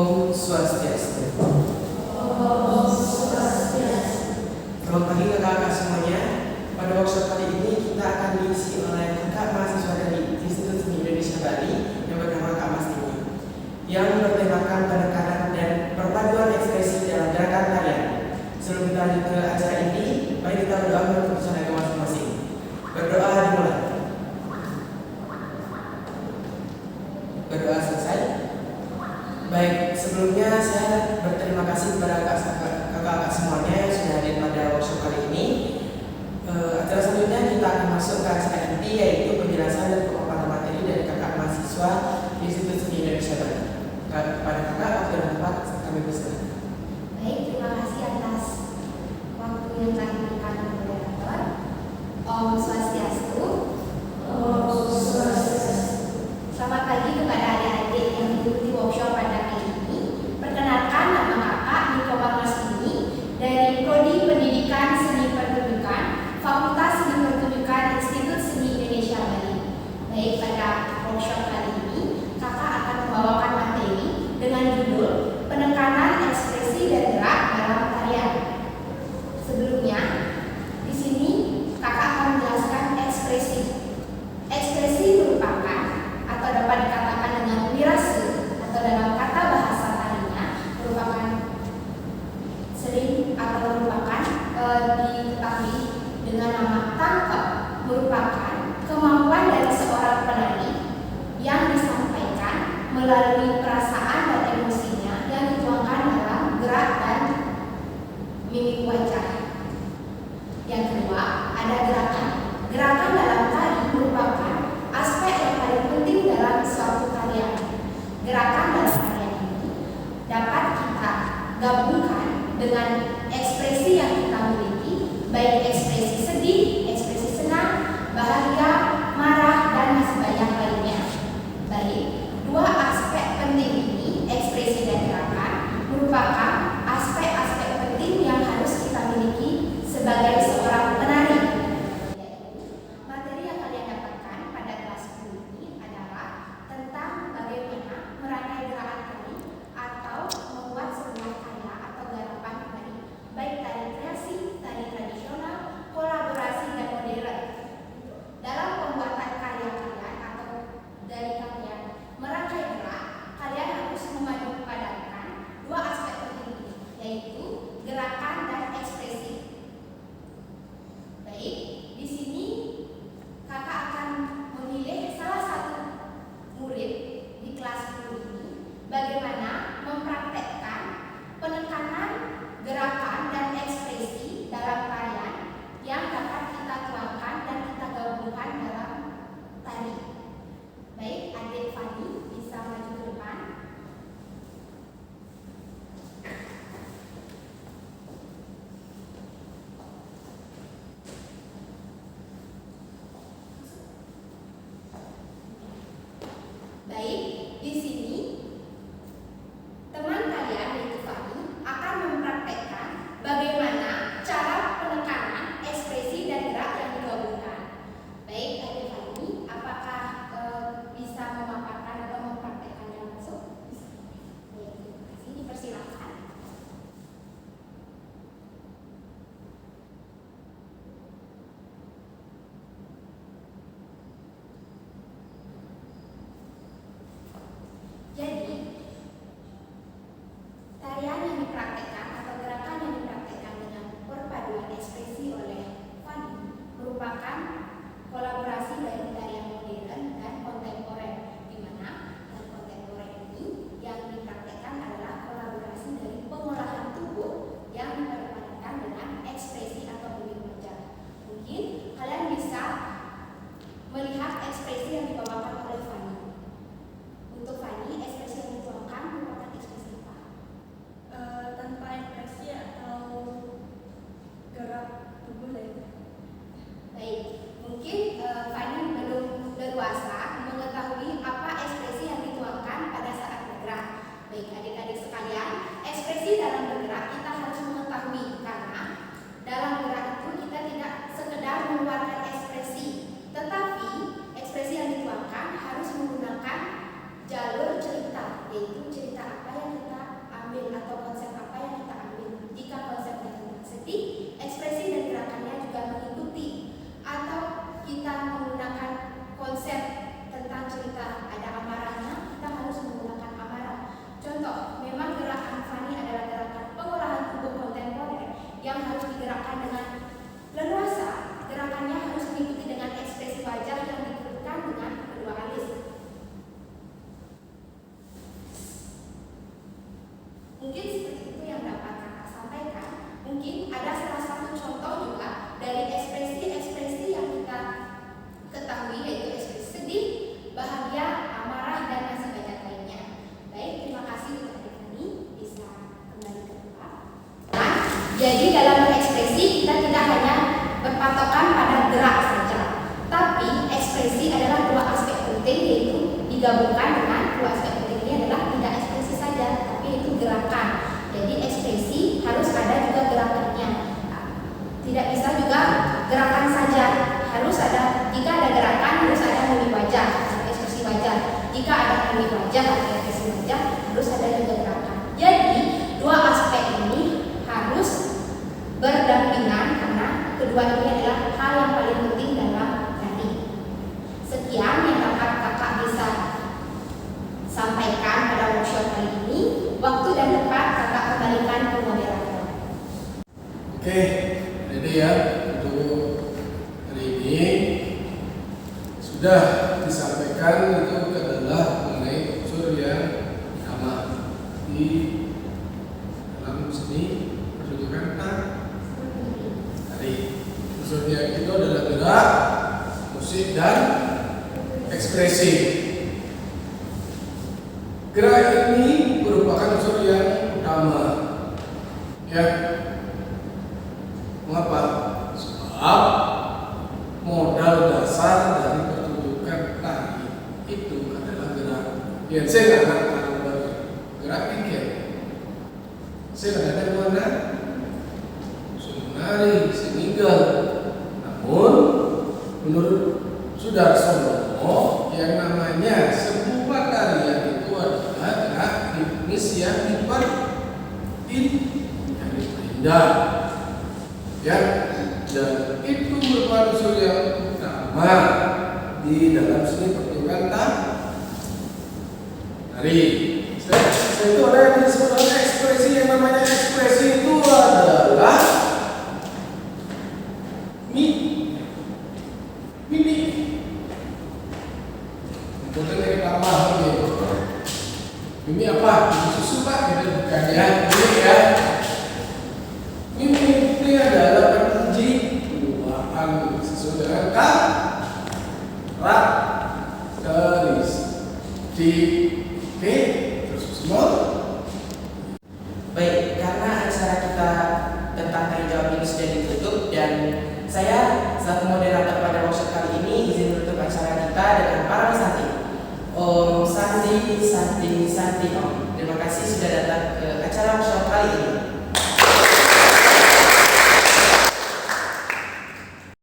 Om Swastiastu. Om Swastiastu. Selamat pagi kakak-kakak semuanya. Pada workshop kali ini kita akan diisi oleh kakak mahasiswa dari Institut Seni Indonesia Bali yang bernama Kak Mas Tini, yang bertemakan penekanan dan perpaduan ekspresi dalam gerakan tarian. Sebelum kita lanjut ke acara ini, mari kita berdoa untuk keputusan agama masing-masing. Berdoa dimulai. Berdoa selesai. Baik, sebelumnya saya berterima kasih kepada kakak-kakak semuanya yang sudah hadir pada workshop kali ini. Acara selanjutnya kita akan masuk ke acara inti, yaitu penjelasan dan pemaparan materi dari kakak mahasiswa Institut Seni Indonesia Bali. Kepada kakak, waktu dan tempat kami persilakan. Baik, terima kasih atas waktu yang telah diberikan oleh moderator. Om Swastiastu. Om Swastiastu. Selamat pagi kepada adik-adik yang mengikuti workshop pada hari ini. Perkenalkan, nama kakak Niko Mas Tini dari Prodi Pendidikan Seni Pertunjukan, Fakultas Seni Pertunjukan Institut Seni Indonesia Bali. Baik, pada workshop kali ini kakak akan membawakan materi dengan judul penekanan ekspresi dan gerak dalam tarian. Sebelumnya, di sini kakak akan menjelaskan ekspresi. Ekspresi merupakan atau dapat dikatakan dengan wirase atau dalam kata bahasa tarinya merupakan sering atau merupakan diketahui dengan nama tangkap, merupakan kemampuan dari seorang penari yang disampaikan melalui perasaan dan emosinya yang dituangkan dalam gerak dan mimik wajah. Yang kedua, ada gerakan. Gerakan dalam tari merupakan aspek yang paling penting dalam suatu tarian. Gerakan dalam tarian ini dapat kita gabungkan dengan ekspresi yang kita miliki, baik ekspresi sedih, ekspresi senang, bahagia, marah, dan masih banyak lainnya. Baik, dua aspek penting ini, ekspresi dan gerakan, merupakan aspek-aspek penting yang harus kita miliki sebagai seorang penari. Materi yang kalian dapatkan pada kelas 10 ini adalah tentang bagaimana merangkai gerakan tari atau membuat sebuah karya atau garapan tari, baik tari kreasi, tari tradisional, Jadi dalam berekspresi kita tidak hanya berpatokan pada gerak saja, tapi ekspresi adalah dua aspek penting, yaitu digabungkan dengan dua aspek penting ini adalah tidak ekspresi saja, tapi itu gerakan. Jadi ekspresi harus ada juga gerakannya. Tidak bisa juga gerakan saja, harus ada. Jika ada gerakan harus ada mimik wajah, ekspresi wajah. Jika ada mimik wajah atau ekspresi wajah harus ada juga gerakan. Jadi dua aspek ini harus berdampingan karena kedua ini adalah hal yang paling penting dalam nari. Sekian yang dapat kakak bisa sampaikan pada workshop kali ini. Waktu dan tempat kakak kembalikan ke moderator. Oke, jadi ya untuk hari ini sudah disampaikan itu adalah mengenai unsur yang sama di dalam seni pertunjukan tari. Unsurnya itu adalah gerak, musik dan ekspresi. Gerak ini merupakan unsur yang utama, ya. Mengapa? Sebab modal dasar dari pertunjukan tari itu adalah gerak. Ya, saya nggak gerak pikir. Saya ada mana? Menari, sininggal. Namun menurut Sudarsono yang namanya sebuah tarian itu adalah gerak ritmis yang diperindah, ya, dan itu merupakan unsur yang utama di dalam seni pertunjukan tari. Saya itu ada yang disebut dengan ekspresi, yang namanya ekspresi itu adalah mimik. Bukan dari tambah gitu. Mimik apa? Mimik susu Pak, gitu bukan ya? Mimik ya. Mimik ini adalah penunjukan sesuai dengan karakteristik. Oke, terus semua. Baik, karena acara kita tentang tanya jawab ini sudah ditutup dan saya selaku moderator pada workshop kali ini izin menutup acara kita dengan para pesanti. Om Santi Santi Santi Om. Terima kasih sudah datang ke acara workshop kali ini.